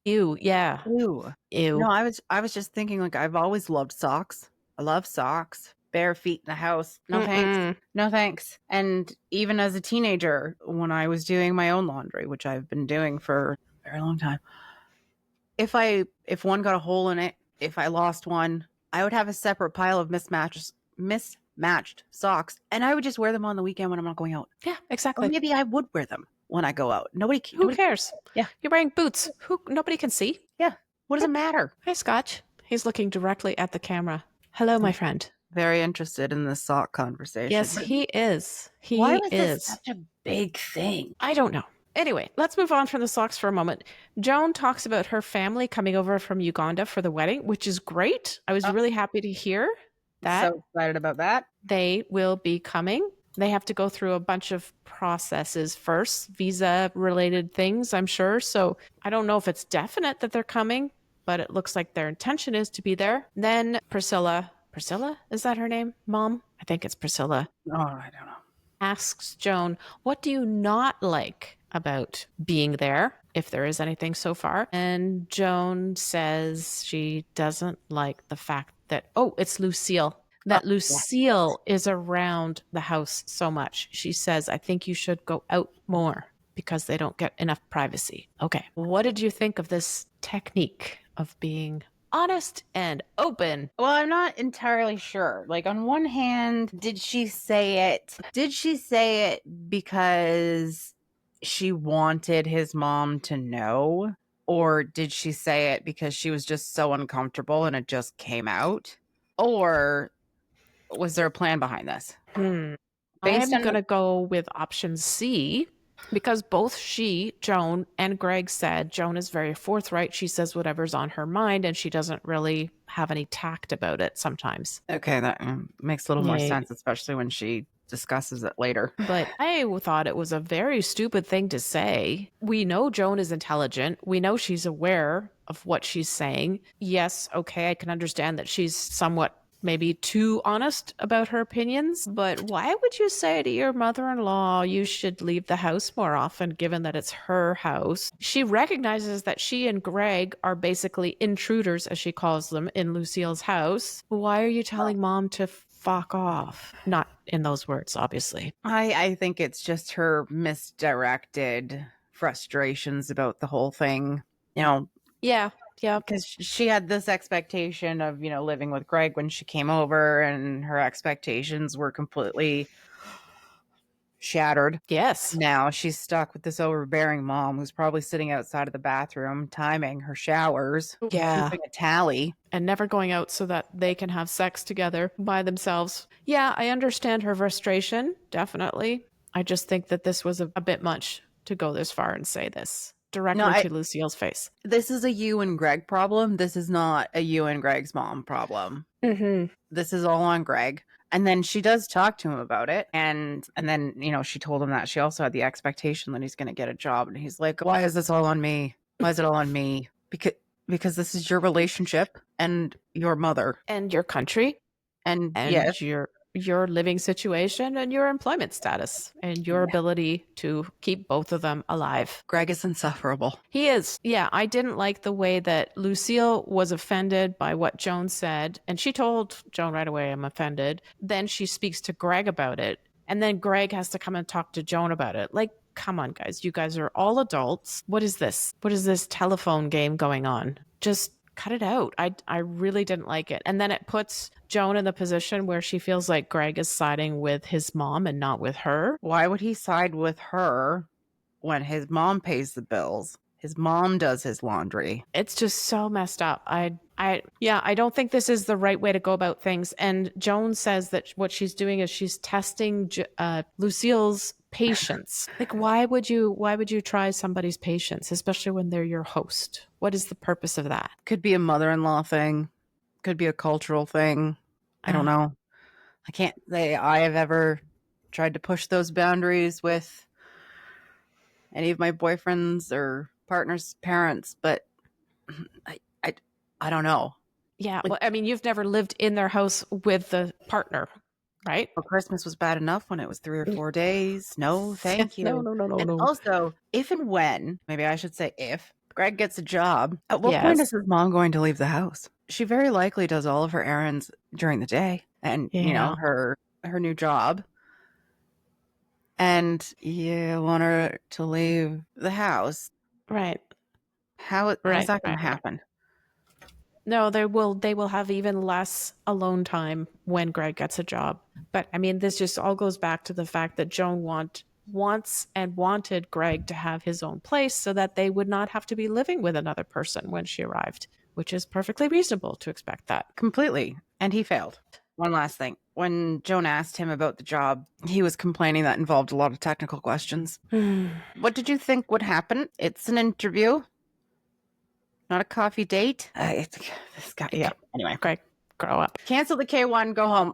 Speaker 1: Ew, yeah.
Speaker 2: Ew. No, I was just thinking, like, I've always loved socks. I love socks. Bare feet in the house. No thanks. No thanks. And even as a teenager, when I was doing my own laundry, which I've been doing for a very long time, if one got a hole in it, if I lost one, I would have a separate pile of mismatched socks, and I would just wear them on the weekend when I'm not going out.
Speaker 1: Yeah, exactly.
Speaker 2: Or maybe I would wear them when I go out. Nobody
Speaker 1: cares? Yeah. You're wearing boots. Nobody can see.
Speaker 2: Yeah. What does it matter?
Speaker 1: Hi, Scotch. He's looking directly at the camera. Hello, my friend.
Speaker 2: Very interested in this sock conversation.
Speaker 1: Yes, he is.
Speaker 2: Why was this such a big thing?
Speaker 1: I don't know. Anyway, let's move on from the socks for a moment. Joan talks about her family coming over from Uganda for the wedding, which is great. I was really happy to hear that.
Speaker 2: So excited about that.
Speaker 1: They will be coming. They have to go through a bunch of processes first, visa-related things, I'm sure. So I don't know if it's definite that they're coming, but it looks like their intention is to be there. Then Priscilla, is that her name? Mom? I think it's Priscilla.
Speaker 2: Oh, I don't know.
Speaker 1: Asks Joan, what do you not like about being there, if there is anything so far? And Joan says she doesn't like the fact that, it's Lucille. Lucille is around the house so much. She says, I think you should go out more because they don't get enough privacy. Okay. What did you think of this technique of being honest and open?
Speaker 2: Well, I'm not entirely sure. Like, on one hand, did she say it because she wanted his mom to know? Or did she say it because she was just so uncomfortable and it just came out? Or was there a plan behind this?
Speaker 1: I'm going to go with option C, because both Joan, and Greg said Joan is very forthright. She says whatever's on her mind, and she doesn't really have any tact about it sometimes.
Speaker 2: Okay, that makes a little more sense, especially when she discusses it later.
Speaker 1: But I thought it was a very stupid thing to say. We know Joan is intelligent. We know she's aware of what she's saying. Yes, okay, I can understand that she's somewhat maybe too honest about her opinions, but why would you say to your mother-in-law you should leave the house more often, given that it's her house? She recognizes that she and Greg are basically intruders, as she calls them, in Lucille's house. Why are you telling mom to fuck off? Not in those words, obviously.
Speaker 2: I think it's just her misdirected frustrations about the whole thing.
Speaker 1: Yeah.
Speaker 2: Because she had this expectation of, living with Greg when she came over, and her expectations were completely shattered.
Speaker 1: Yes.
Speaker 2: Now she's stuck with this overbearing mom who's probably sitting outside of the bathroom, timing her showers, keeping a tally.
Speaker 1: And never going out so that they can have sex together by themselves. Yeah, I understand her frustration, definitely. I just think that this was a bit much to go this far and say this directly to Lucille's face.
Speaker 2: This is a you and Greg problem. This is not a you and Greg's mom problem.
Speaker 1: Mm-hmm.
Speaker 2: This is all on Greg. And then she does talk to him about it. And then, she told him that she also had the expectation that he's going to get a job. And he's like, why is this all on me? Why is it all on me? Because this is your relationship and your mother.
Speaker 1: And your country.
Speaker 2: And
Speaker 1: yes. Your your living situation and your employment status and your ability to keep both of them alive.
Speaker 2: Greg is insufferable.
Speaker 1: He is. Yeah, I didn't like the way that Lucille was offended by what Joan said. And she told Joan right away, I'm offended. Then she speaks to Greg about it. And then Greg has to come and talk to Joan about it. Like, come on, guys. You guys are all adults. What is this? What is this telephone game going on? Just cut it out. I really didn't like it. And then it puts Joan in the position where she feels like Greg is siding with his mom and not with her.
Speaker 2: Why would he side with her when his mom pays the bills? His mom does his laundry.
Speaker 1: It's just so messed up. I don't think this is the right way to go about things. And Joan says that what she's doing is she's testing Lucille's patience. Like, why would you try somebody's patience, especially when they're your host? What is the purpose of that?
Speaker 2: Could be a mother-in-law thing. Could be a cultural thing. I don't know. I can't say I have ever tried to push those boundaries with any of my boyfriends or partners' parents, but I don't know.
Speaker 1: Yeah. Well, I mean, you've never lived in their house with the partner, right?
Speaker 2: Well, Christmas was bad enough when it was 3 or 4 days. No, thank you.
Speaker 1: No.
Speaker 2: And also, if and when, maybe I should say if, Greg gets a job, at what point is his mom going to leave the house? She very likely does all of her errands during the day and, her new job. And you want her to leave the house.
Speaker 1: Right.
Speaker 2: How's that going to happen?
Speaker 1: No, they will have even less alone time when Greg gets a job. But I mean, this just all goes back to the fact that Joan wants and wanted Greg to have his own place so that they would not have to be living with another person when she arrived, which is perfectly reasonable to expect that.
Speaker 2: Completely. And he failed. One last thing. When Joan asked him about the job, he was complaining that involved a lot of technical questions. What did you think would happen? It's an interview. Not a coffee date. This guy. Yeah. Anyway,
Speaker 1: Greg, grow up.
Speaker 2: Cancel the K1. Go home.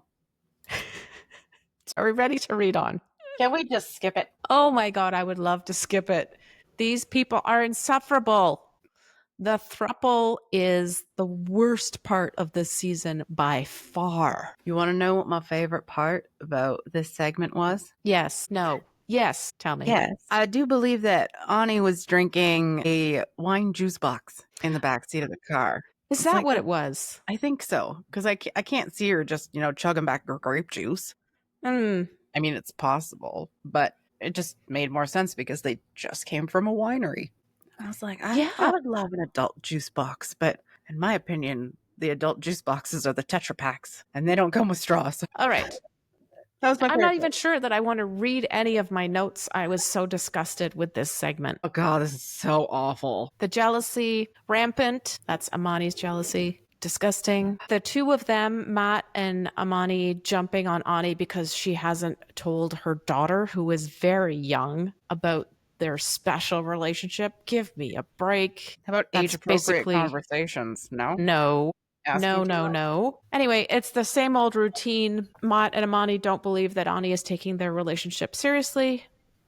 Speaker 1: Are we ready to read on?
Speaker 2: Can we just skip it?
Speaker 1: Oh my God, I would love to skip it. These people are insufferable. The throuple is the worst part of this season by far.
Speaker 2: You want to know what my favorite part about this segment was?
Speaker 1: Yes. No. Yes. Tell me.
Speaker 2: Yes. I do believe that Ani was drinking a wine juice box in the backseat of the car.
Speaker 1: Is that what it was?
Speaker 2: I think so. Because I can't see her just, chugging back her grape juice. I mean, it's possible. But it just made more sense because they just came from a winery. I was like, I would love an adult juice box. But in my opinion, the adult juice boxes are the Tetra Paks. And they don't come with straws.
Speaker 1: All right. I'm not even sure that I want to read any of my notes. I was so disgusted with this segment.
Speaker 2: Oh, God, this is so awful.
Speaker 1: The jealousy, rampant. That's Amani's jealousy. Disgusting. The two of them, Matt and Amani, jumping on Ani because she hasn't told her daughter, who is very young, about their special relationship. Give me a break.
Speaker 2: How about age-appropriate conversations? No?
Speaker 1: No. No. Anyway, it's the same old routine. Matt and Amani don't believe that Ani is taking their relationship seriously.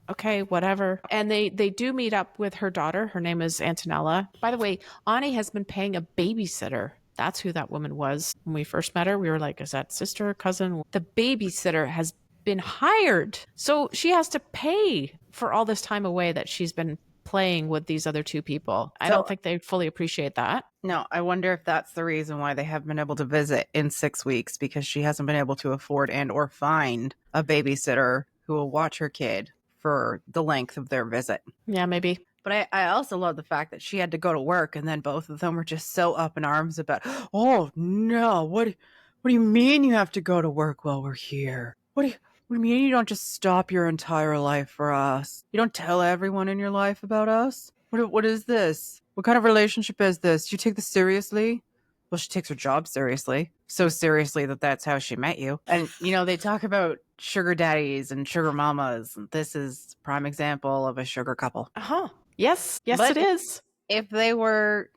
Speaker 1: Okay, whatever. And they do meet up with her daughter. Her name is Antonella. By the way, Ani has been paying a babysitter. That's who that woman was. When we first met her, we were like, is that sister or cousin? The babysitter has been hired. So she has to pay for all this time away that she's been playing with these other two people. I don't think they fully appreciate that.
Speaker 2: No, I wonder if that's the reason why they haven't been able to visit in 6 weeks, because she hasn't been able to afford and or find a babysitter who will watch her kid for the length of their visit.
Speaker 1: Yeah, maybe.
Speaker 2: But I also love the fact that she had to go to work and then both of them were just so up in arms about, oh no, what do you mean you have to go to work while we're here? What do you mean you don't just stop your entire life for us? You don't tell everyone in your life about us? What is this? What kind of relationship is this? Do you take this seriously? Well, she takes her job seriously. So seriously that that's how she met you. And, they talk about sugar daddies and sugar mamas. And this is a prime example of a sugar couple.
Speaker 1: Uh-huh. Yes,
Speaker 2: But
Speaker 1: it is.
Speaker 2: If they were,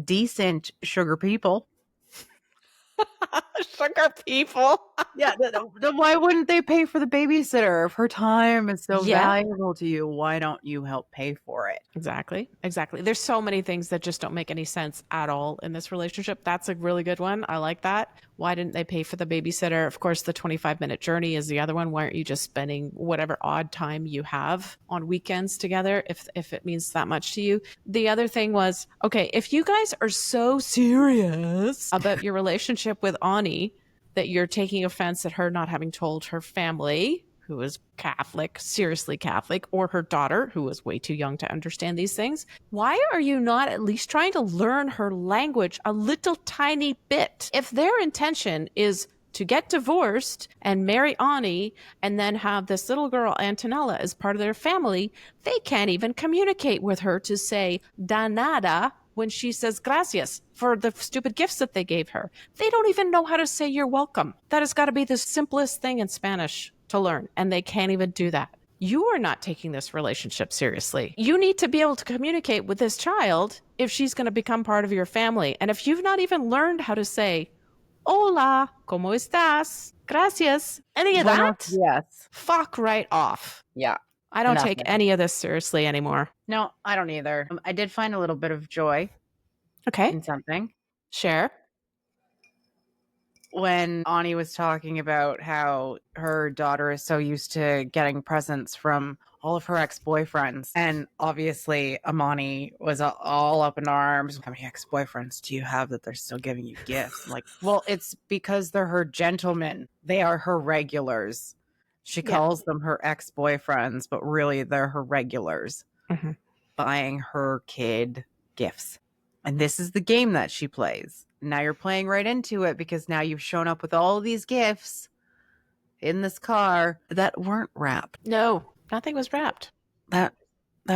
Speaker 2: decent sugar people.
Speaker 1: Sugar people.
Speaker 2: Yeah, then why wouldn't they pay for the babysitter? If her time is so valuable to you, why don't you help pay for it?
Speaker 1: Exactly. There's so many things that just don't make any sense at all in this relationship. That's a really good one. I like that. Why didn't they pay for the babysitter? Of course, the 25-minute journey is the other one. Why aren't you just spending whatever odd time you have on weekends together if it means that much to you? The other thing was, okay, if you guys are so serious about your relationship with Ani that you're taking offense at her not having told her family, who is Catholic, seriously Catholic, or her daughter, who was way too young to understand these things, why are you not at least trying to learn her language a little tiny bit? If their intention is to get divorced and marry Ani and then have this little girl, Antonella, as part of their family, they can't even communicate with her to say da nada when she says gracias for the stupid gifts that they gave her. They don't even know how to say you're welcome. That has got to be the simplest thing in Spanish to learn, and they can't even do that. You are not taking this relationship seriously. You need to be able to communicate with this child if she's going to become part of your family. And if you've not even learned how to say, hola, ¿cómo estás? Gracias. Any of that?
Speaker 2: Yes.
Speaker 1: Fuck right off.
Speaker 2: Yeah.
Speaker 1: I don't take any of this seriously anymore.
Speaker 2: No, I don't either. I did find a little bit of joy in something.
Speaker 1: Share.
Speaker 2: When Ani was talking about how her daughter is so used to getting presents from all of her ex-boyfriends. And obviously, Amani was all up in arms. How many ex-boyfriends do you have that they're still giving you gifts? I'm like, well, it's because they're her gentlemen. They are her regulars. She calls them her ex-boyfriends, but really they're her regulars buying her kid gifts. And this is the game that she plays. Now you're playing right into it because now you've shown up with all these gifts in this car that weren't wrapped.
Speaker 1: No, nothing was wrapped.
Speaker 2: That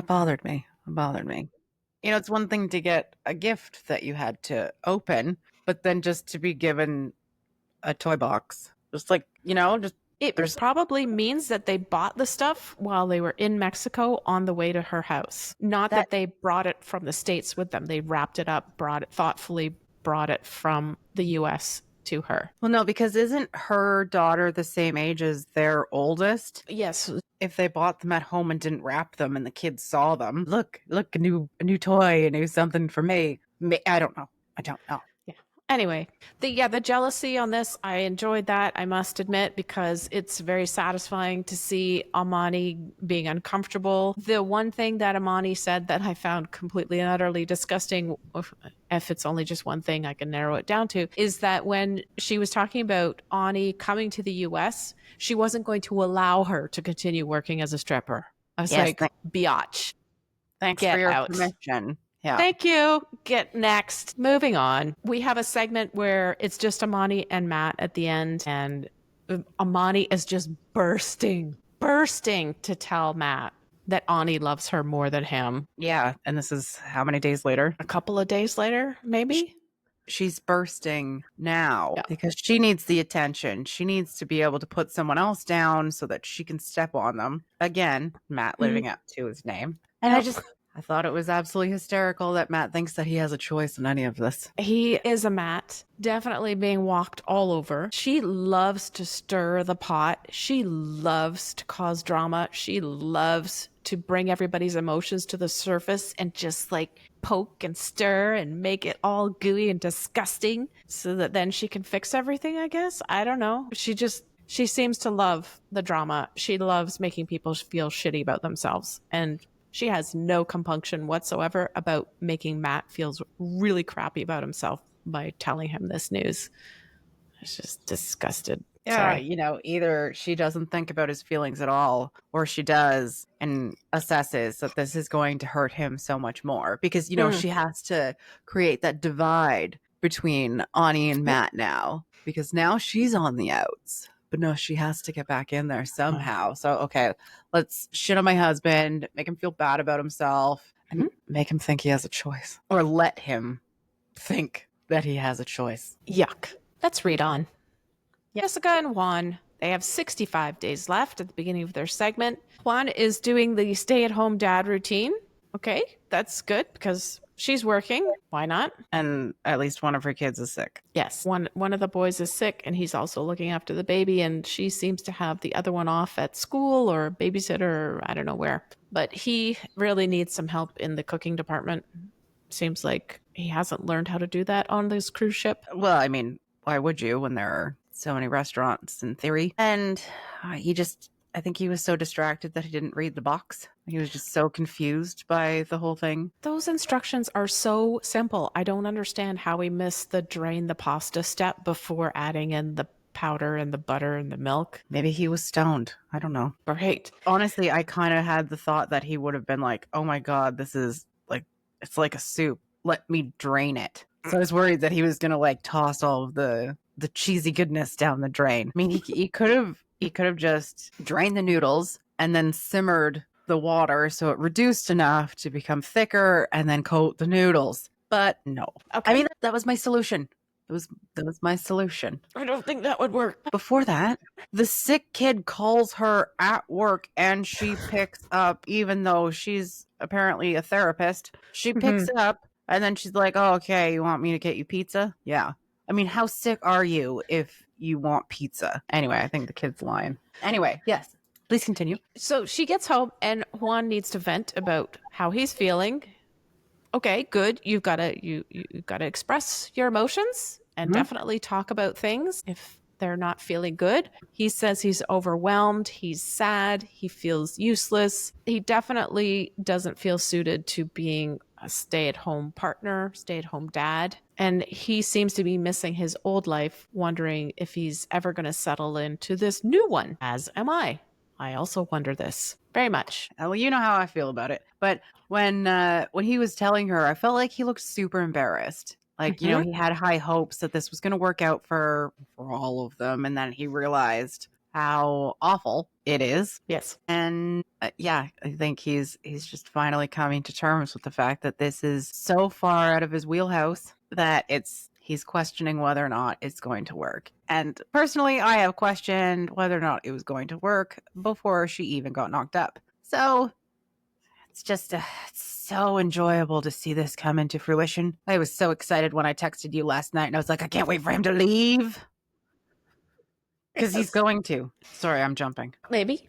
Speaker 2: bothered me. It bothered me. You know, it's one thing to get a gift that you had to open, but then just to be given a toy box. Just like, you know, just
Speaker 1: it probably means that they bought the stuff while they were in Mexico on the way to her house. Not that they brought it from the States with them. They wrapped it up, thoughtfully brought it from the US to her.
Speaker 2: Well, no, because isn't her daughter the same age as their oldest?
Speaker 1: Yes.
Speaker 2: If they bought them at home and didn't wrap them and the kids saw them, look, a new toy, a new something for me. I don't know.
Speaker 1: Anyway, the jealousy on this, I enjoyed that, I must admit, because it's very satisfying to see Amani being uncomfortable. The one thing that Amani said that I found completely and utterly disgusting, if it's only just one thing I can narrow it down to, is that when she was talking about Ani coming to the US, she wasn't going to allow her to continue working as a stripper. I was biatch.
Speaker 2: Thanks for your permission. Yeah.
Speaker 1: Thank you. Get next. Moving on. We have a segment where it's just Amani and Matt at the end, and Amani is just bursting to tell Matt that Ani loves her more than him.
Speaker 2: Yeah. And this is how many days later?
Speaker 1: A couple of days later, maybe?
Speaker 2: She's bursting now because she needs the attention. She needs to be able to put someone else down so that she can step on them. Again, Matt living up to his name. And I thought it was absolutely hysterical that Matt thinks that he has a choice in any of this.
Speaker 1: He is a Matt, definitely being walked all over. She loves to stir the pot. She loves to cause drama. She loves to bring everybody's emotions to the surface and just like poke and stir and make it all gooey and disgusting so that then she can fix everything, I guess. I don't know. She seems to love the drama. She loves making people feel shitty about themselves. And she has no compunction whatsoever about making Matt feel really crappy about himself by telling him this news. It's just disgusted.
Speaker 2: Yeah,
Speaker 1: Sorry.
Speaker 2: you know, either she doesn't think about his feelings at all, or she does and assesses that this is going to hurt him so much more. Because, you know, she has to create that divide between Ani and Matt now. Because now she's on the outs. But no, she has to get back in there somehow. So, okay, let's shit on my husband, make him feel bad about himself, and make him think he has a choice. Or let him think that he has a choice.
Speaker 1: Yuck. Let's read on. Jessica and Juan, they have 65 days left at the beginning of their segment. Juan is doing the stay-at-home dad routine. Okay, that's good because She's working. Why not?
Speaker 2: And at least one of her kids is sick.
Speaker 1: Yes. One of the boys is sick and he's also looking after the baby, and she seems to have the other one off at school or babysitter or I don't know where. But he really needs some help in the cooking department. Seems like he hasn't learned how to do that on this cruise ship.
Speaker 2: Well, I mean, why would you when there are so many restaurants in theory? And I think he was so distracted that he didn't read the box. He was just so confused by the whole thing.
Speaker 1: Those instructions are so simple. I don't understand how we missed the drain the pasta step before adding in the powder and the butter and the milk.
Speaker 2: Maybe he was stoned. I don't know.
Speaker 1: Right.
Speaker 2: Honestly, I kind of had the thought that he would have been like, oh my God, this is like, it's like a soup. Let me drain it. So I was worried that he was going to like toss all of the cheesy goodness down the drain. I mean, he could have just drained the noodles and then simmered the water so it reduced enough to become thicker and then coat the noodles. But no.
Speaker 1: Okay.
Speaker 2: I mean, that was my solution. That was my solution.
Speaker 1: I don't think that would work.
Speaker 2: Before that, the sick kid calls her at work and she picks up, even though she's apparently a therapist. She picks up and then she's like, oh, okay, you want me to get you pizza? Yeah. I mean, how sick are you if you want pizza? Anyway, I think the kid's lying. Anyway, yes, please continue.
Speaker 1: So she gets home and Juan needs to vent about how he's feeling. Okay, good. You've got to express your emotions and definitely talk about things if they're not feeling good. He says he's overwhelmed, he's sad, he feels useless. He definitely doesn't feel suited to being a stay-at-home partner, stay-at-home dad. And he seems to be missing his old life, wondering if he's ever going to settle into this new one, as am I. I also wonder this very much.
Speaker 2: Well, you know how I feel about it. But when he was telling her, I felt like he looked super embarrassed. Like, you know, he had high hopes that this was going to work out for all of them. And then he realized how awful it is.
Speaker 1: Yes.
Speaker 2: And yeah, I think he's just finally coming to terms with the fact that this is so far out of his wheelhouse that he's questioning whether or not it's going to work. And personally, I have questioned whether or not it was going to work before she even got knocked up. So it's just it's so enjoyable to see this come into fruition. I was so excited when I texted you last night and I was like, I can't wait for him to leave. Because he's going to. Sorry, I'm jumping.
Speaker 1: Maybe.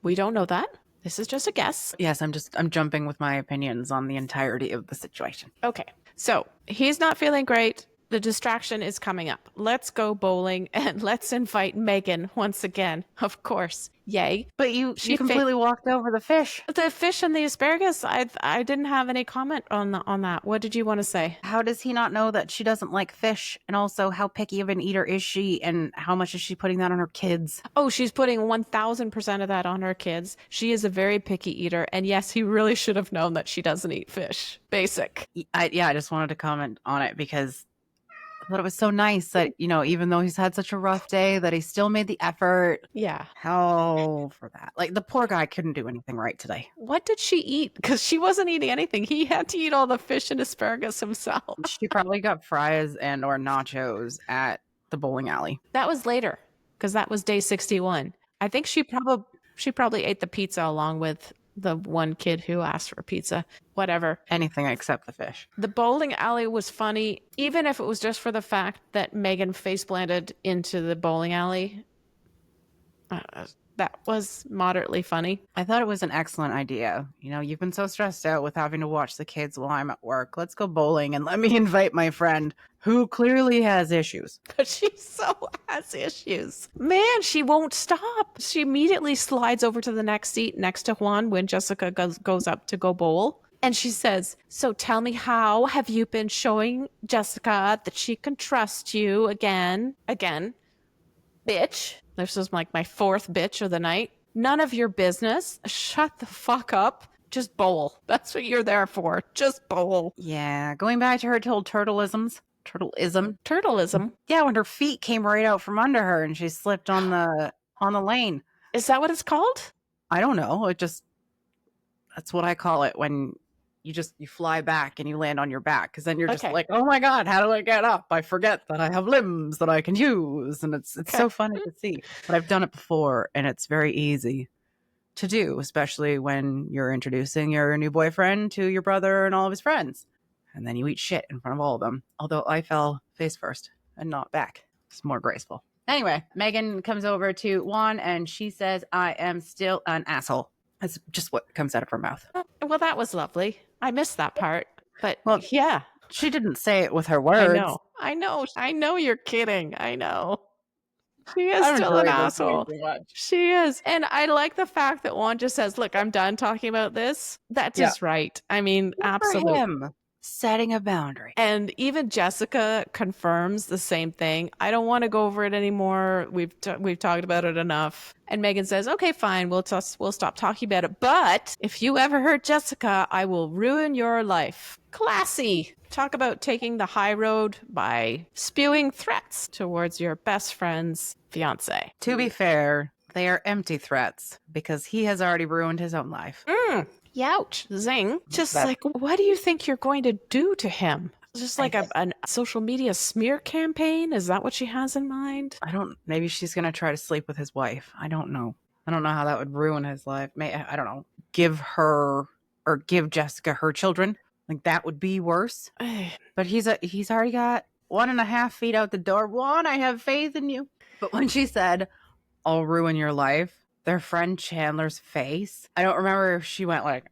Speaker 1: We don't know that. This is just a guess.
Speaker 2: Yes, I'm jumping with my opinions on the entirety of the situation.
Speaker 1: Okay. So he's not feeling great. The distraction is coming up. Let's go bowling and let's invite Megan once again. Of course. Yay.
Speaker 2: But she completely walked over the fish.
Speaker 1: The fish and the asparagus, I didn't have any comment on that. What did you want to say?
Speaker 2: How does he not know that she doesn't like fish? And also, how picky of an eater is she? And how much is she putting that on her kids?
Speaker 1: Oh, she's putting 1,000% of that on her kids. She is a very picky eater. And yes, he really should have known that she doesn't eat fish. Basic.
Speaker 2: I just wanted to comment on it because I thought it was so nice that, you know, even though he's had such a rough day, that he still made the effort.
Speaker 1: Yeah.
Speaker 2: How for that? Like, the poor guy couldn't do anything right today.
Speaker 1: What did she eat? Because she wasn't eating anything. He had to eat all the fish and asparagus himself.
Speaker 2: She probably got fries and or nachos at the bowling alley.
Speaker 1: That was later, because that was day 61. I think she probably ate the pizza along with the one kid who asked for pizza. Whatever.
Speaker 2: Anything except the fish.
Speaker 1: The bowling alley was funny, even if it was just for the fact that Megan face planted into the bowling alley. That was moderately funny.
Speaker 2: I thought it was an excellent idea. You know, you've been so stressed out with having to watch the kids while I'm at work. Let's go bowling and let me invite my friend who clearly has issues.
Speaker 1: But she so has issues. Man, she won't stop. She immediately slides over to the next seat next to Juan when Jessica goes up to go bowl. And she says, so tell me, how have you been showing Jessica that she can trust you again? Again. Bitch. This was like my fourth bitch of the night. None of your business. Shut the fuck up. Just bowl. That's what you're there for. Just bowl.
Speaker 2: Yeah, going back to her old turtleism.
Speaker 1: Turtleism?
Speaker 2: Yeah, when her feet came right out from under her and she slipped on the lane.
Speaker 1: Is that what it's called?
Speaker 2: I don't know. That's what I call it when you fly back and you land on your back, because then you're just like, oh my God, how do I get up? I forget that I have limbs that I can use. And it's so funny to see. But I've done it before and it's very easy to do, especially when you're introducing your new boyfriend to your brother and all of his friends. and then you eat shit in front of all of them. Although I fell face first and not back. It's more graceful. Anyway, Megan comes over to Juan and she says, I am still an asshole. That's just what comes out of her mouth.
Speaker 1: Well, that was lovely. I missed that part. But
Speaker 2: Well,
Speaker 1: yeah,
Speaker 2: she didn't say it with her words.
Speaker 1: I know you're kidding. I know. She is
Speaker 2: I'm
Speaker 1: still an
Speaker 2: enjoying this way
Speaker 1: asshole.
Speaker 2: too much.
Speaker 1: She is. And I like the fact that Juan just says, look, I'm done talking about this. That's just right. I mean, absolutely.
Speaker 2: For him, setting a boundary.
Speaker 1: And even Jessica confirms the same thing. I don't want to go over it anymore. We've talked about it enough. And Megan says, okay, fine. We'll stop talking about it. But if you ever hurt Jessica, I will ruin your life. Classy. Talk about taking the high road by spewing threats towards your best friend's fiance.
Speaker 2: To be fair, they are empty threats because he has already ruined his own life.
Speaker 1: Youch. Zing. Just like, what do you think you're going to do to him? Just like a social media smear campaign? Is that what she has in mind?
Speaker 2: Maybe she's going to try to sleep with his wife. I don't know. I don't know how that would ruin his life. I don't know. Give Jessica her children. Like that would be worse. But he's already got 1.5 feet out the door. Juan, I have faith in you. But when she said, I'll ruin your life, their friend Chandler's face, I don't remember if she went like,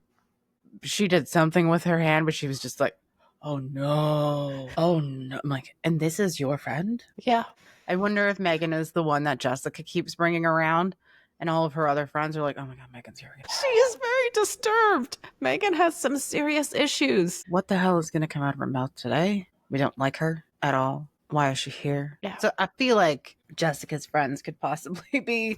Speaker 2: she did something with her hand, but she was just like, oh no. I'm like, and this is your friend?
Speaker 1: Yeah.
Speaker 2: I wonder if Megan is the one that Jessica keeps bringing around. And all of her other friends are like, oh my God, Megan's here again.
Speaker 1: She is very disturbed. Megan has some serious issues.
Speaker 2: What the hell is going to come out of her mouth today? We don't like her at all. Why is she here?
Speaker 1: Yeah.
Speaker 2: So I feel like Jessica's friends could possibly be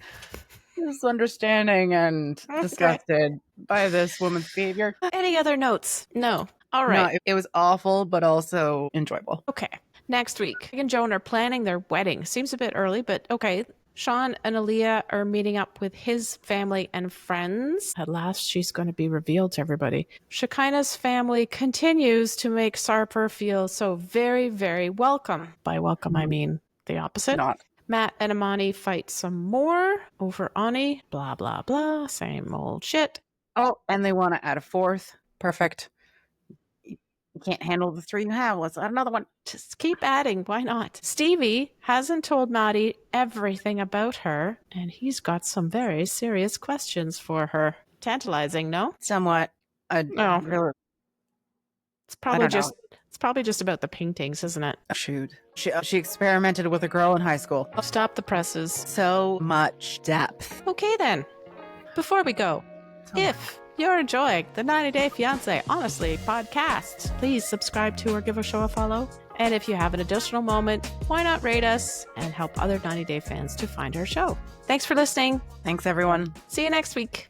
Speaker 2: misunderstanding and disgusted by this woman's behavior.
Speaker 1: Any other notes? No. All right.
Speaker 2: No, it was awful, but also enjoyable.
Speaker 1: Okay. Next week, Meg and Joan are planning their wedding. Seems a bit early, but okay. Sean and Aaliyah are meeting up with his family and friends. At last, she's going to be revealed to everybody. Shekinah's family continues to make Sarper feel so very, very welcome. By welcome, I mean the opposite.
Speaker 2: Not.
Speaker 1: Matt and Amani fight some more over Ani. Blah, blah, blah. Same old shit.
Speaker 2: Oh, and they want to add a fourth. Perfect. You can't handle the 3 you have. Let's add another one.
Speaker 1: Just keep adding. Why not? Stevi hasn't told Mahdi everything about her, and he's got some very serious questions for her. Tantalizing, no?
Speaker 2: Somewhat.
Speaker 1: No.
Speaker 2: Really,
Speaker 1: It's probably just about the paintings, isn't it?
Speaker 2: shoot. She experimented with a girl in high school.
Speaker 1: Stop the presses.
Speaker 2: So much depth.
Speaker 1: Okay then. Before we go, if you're enjoying the 90 Day Fiancé Honestly podcast, please subscribe to or give our show a follow. And if you have an additional moment, why not rate us and help other 90 Day fans to find our show? Thanks for listening.
Speaker 2: Thanks, everyone.
Speaker 1: See you next week.